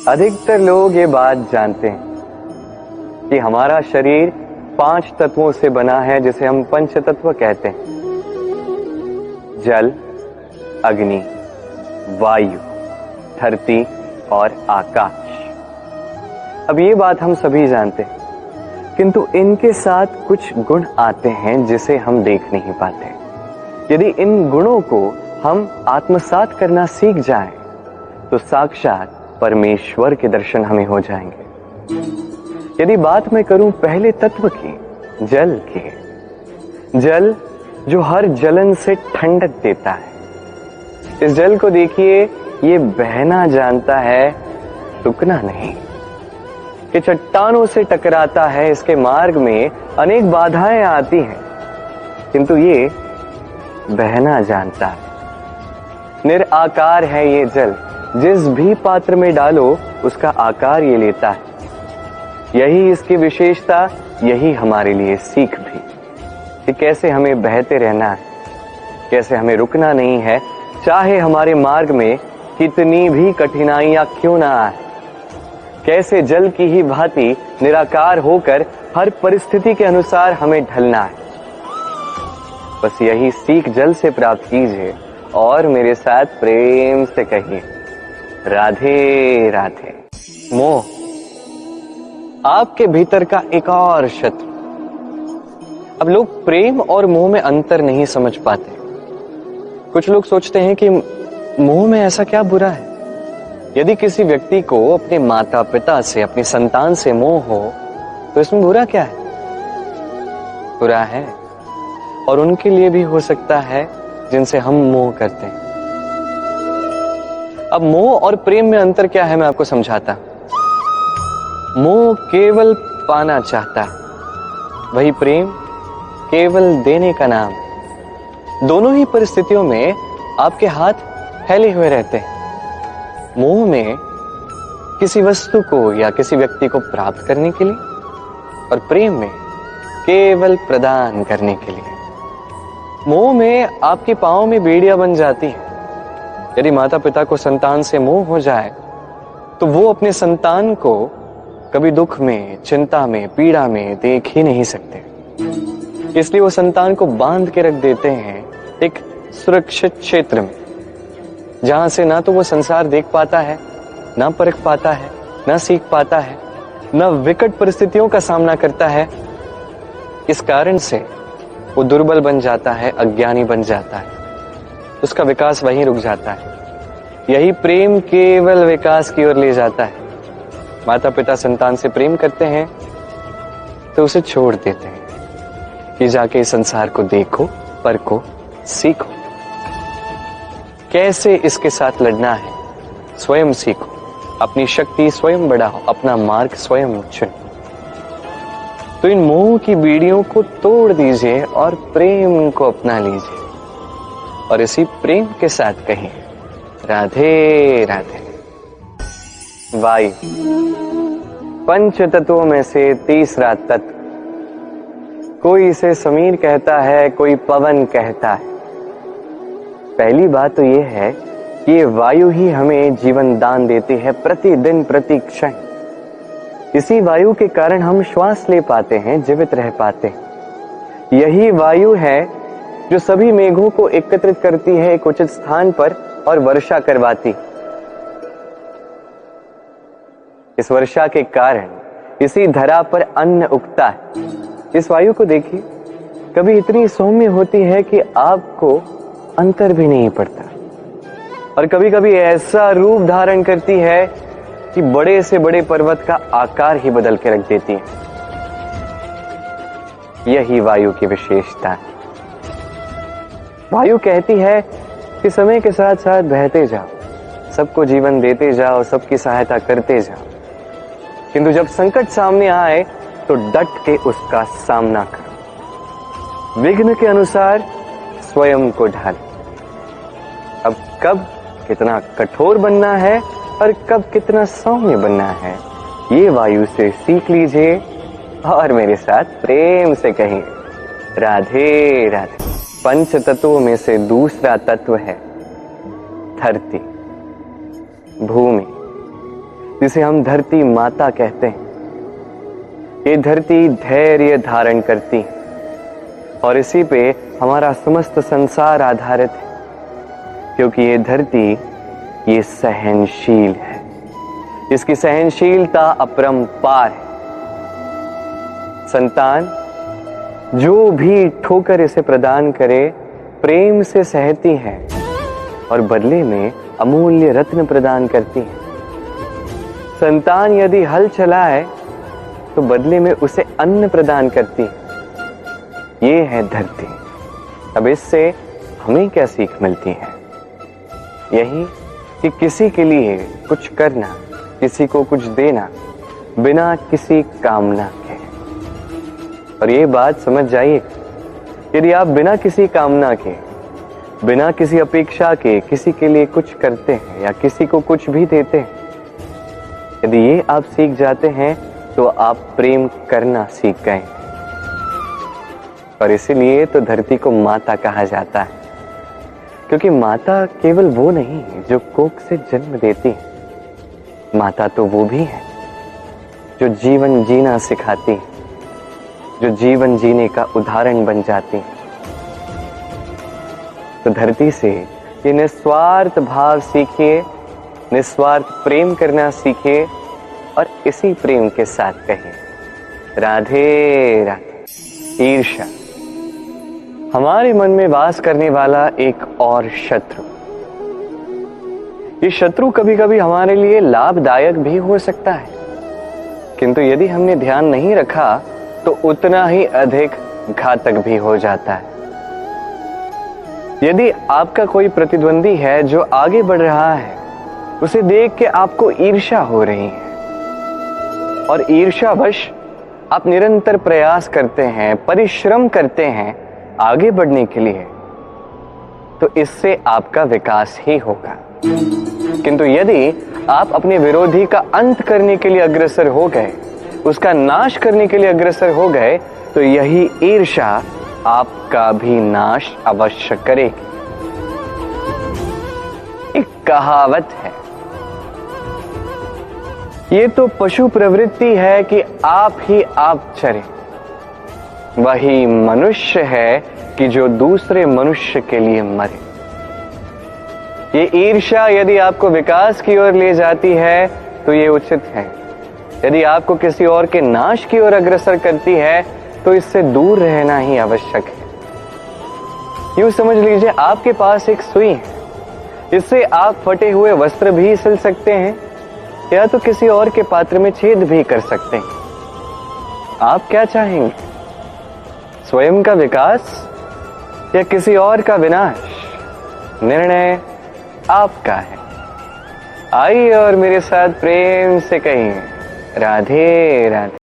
अधिकतर लोग ये बात जानते हैं कि हमारा शरीर 5 तत्वों से बना है, जिसे हम पंच तत्व कहते हैं। जल, अग्नि, वायु, धरती और आकाश। अब ये बात हम सभी जानते हैं, किंतु इनके साथ कुछ गुण आते हैं जिसे हम देख नहीं पाते। यदि इन गुणों को हम आत्मसात करना सीख जाएं, तो साक्षात परमेश्वर के दर्शन हमें हो जाएंगे। यदि बात मैं करूं पहले तत्व की, जल की, जल जो हर जलन से ठंडक देता है। इस जल को देखिए, ये बहना जानता है, रुकना नहीं। ये चट्टानों से टकराता है, इसके मार्ग में अनेक बाधाएं आती हैं, किंतु ये बहना जानता है। निराकार है ये जल, जिस भी पात्र में डालो उसका आकार ये लेता है। यही इसकी विशेषता, यही हमारे लिए सीख भी कि कैसे हमें बहते रहना है, कैसे हमें रुकना नहीं है, चाहे हमारे मार्ग में कितनी भी कठिनाइयां क्यों ना आए। कैसे जल की ही भांति निराकार होकर हर परिस्थिति के अनुसार हमें ढलना है। बस यही सीख जल से प्राप्त कीजिए और मेरे साथ प्रेम से कहिए, राधे राधे। मोह आपके भीतर का एक और शत्रु। अब लोग प्रेम और मोह में अंतर नहीं समझ पाते। कुछ लोग सोचते हैं कि मोह में ऐसा क्या बुरा है। यदि किसी व्यक्ति को अपने माता पिता से, अपनी संतान से मोह हो, तो इसमें बुरा क्या है? बुरा है, और उनके लिए भी हो सकता है जिनसे हम मोह करते हैं। अब मोह और प्रेम में अंतर क्या है, मैं आपको समझाता। मोह केवल पाना चाहता है, वही प्रेम केवल देने का नाम। दोनों ही परिस्थितियों में आपके हाथ फैले हुए रहते हैं। मोह में किसी वस्तु को या किसी व्यक्ति को प्राप्त करने के लिए, और प्रेम में केवल प्रदान करने के लिए। मोह में आपके पांव में बेड़ियां बन जाती हैं। यदि माता पिता को संतान से मोह हो जाए, तो वो अपने संतान को कभी दुख में, चिंता में, पीड़ा में देख ही नहीं सकते। इसलिए वो संतान को बांध के रख देते हैं एक सुरक्षित क्षेत्र में, जहां से ना तो वो संसार देख पाता है, ना परख पाता है, ना सीख पाता है, ना विकट परिस्थितियों का सामना करता है। इस कारण से वो दुर्बल बन जाता है, अज्ञानी बन जाता है, उसका विकास वहीं रुक जाता है। यही प्रेम केवल विकास की ओर ले जाता है। माता पिता संतान से प्रेम करते हैं तो उसे छोड़ देते हैं कि जाके इस संसार को देखो, परखो, सीखो। कैसे इसके साथ लड़ना है स्वयं सीखो, अपनी शक्ति स्वयं बढ़ाओ, अपना मार्ग स्वयं चुनो। तो इन मोह की बीड़ियों को तोड़ दीजिए और प्रेम को अपना लीजिए, और इसी प्रेम के साथ कहिए, राधे राधे। वायु पंच तत्वों में से तीसरा तत्व। कोई इसे समीर कहता है, कोई पवन कहता है। पहली बात तो यह है कि ये वायु ही हमें जीवन दान देती है, प्रतिदिन, प्रति क्षण। इसी वायु के कारण हम श्वास ले पाते हैं, जीवित रह पाते हैं। यही वायु है जो सभी मेघों को एकत्रित करती है एक उचित स्थान पर और वर्षा करवाती। इस वर्षा के कारण इसी धरा पर अन्न उगता है। इस वायु को देखिए, कभी इतनी सौम्य होती है कि आपको अंतर भी नहीं पड़ता, और कभी कभी ऐसा रूप धारण करती है कि बड़े से बड़े पर्वत का आकार ही बदल के रख देती है। यही वायु की विशेषता है। वायु कहती है कि समय के साथ साथ बहते जाओ, सबको जीवन देते जाओ, सबकी सहायता करते जाओ, किंतु जब संकट सामने आए तो डट के उसका सामना करो। विघ्न के अनुसार स्वयं को ढालो। अब कब कितना कठोर बनना है और कब कितना सौम्य बनना है, ये वायु से सीख लीजिए और मेरे साथ प्रेम से कहिए, राधे राधे। पंच तत्वों में से दूसरा तत्व है धरती, भूमि। जिसे हम धरती माता कहते हैं। ये धरती धैर्य धारण करती है और इसी पे हमारा समस्त संसार आधारित है, क्योंकि ये धरती ये सहनशील है। इसकी सहनशीलता अपरंपार है। संतान जो भी ठोकर इसे प्रदान करे प्रेम से सहती है और बदले में अमूल्य रत्न प्रदान करती है। संतान यदि हल चलाए तो बदले में उसे अन्न प्रदान करती है। ये है धरती। अब इससे हमें क्या सीख मिलती है? यही कि किसी के लिए कुछ करना, किसी को कुछ देना बिना किसी कामना के। और ये बात समझ जाइए, यदि आप बिना किसी कामना के, बिना किसी अपेक्षा के किसी के लिए कुछ करते हैं या किसी को कुछ भी देते हैं, यदि ये आप सीख जाते हैं तो आप प्रेम करना सीख गए। और इसीलिए तो धरती को माता कहा जाता है, क्योंकि माता केवल वो नहीं जो कोख से जन्म देती है। माता तो वो भी है जो जीवन जीना सिखाती है, जो जीवन जीने का उदाहरण बन जाती है। तो धरती से ये निस्वार्थ भाव सीखिए, निस्वार्थ प्रेम करना सीखिए और इसी प्रेम के साथ कहिए राधे राधे। ईर्ष्या हमारे मन में वास करने वाला एक और शत्रु। ये शत्रु कभी कभी हमारे लिए लाभदायक भी हो सकता है, किंतु यदि हमने ध्यान नहीं रखा तो उतना ही अधिक घातक भी हो जाता है। यदि आपका कोई प्रतिद्वंदी है जो आगे बढ़ रहा है, उसे देख के आपको ईर्ष्या हो रही है और ईर्ष्यावश आप निरंतर प्रयास करते हैं, परिश्रम करते हैं आगे बढ़ने के लिए, तो इससे आपका विकास ही होगा। किंतु यदि आप अपने विरोधी का अंत करने के लिए अग्रसर हो गए, उसका नाश करने के लिए अग्रसर हो गए, तो यही ईर्ष्या आपका भी नाश अवश्य करेगी। एक कहावत है, ये तो पशु प्रवृत्ति है कि आप ही आप चरे, वही मनुष्य है कि जो दूसरे मनुष्य के लिए मरे। ये ईर्ष्या यदि आपको विकास की ओर ले जाती है तो ये उचित है, यदि आपको किसी और के नाश की ओर अग्रसर करती है तो इससे दूर रहना ही आवश्यक है। यूं समझ लीजिए आपके पास एक सुई है, इससे आप फटे हुए वस्त्र भी सिल सकते हैं या तो किसी और के पात्र में छेद भी कर सकते हैं। आप क्या चाहेंगे, स्वयं का विकास या किसी और का विनाश? निर्णय आपका है। आइए और मेरे साथ प्रेम से कहिए राधे राधे।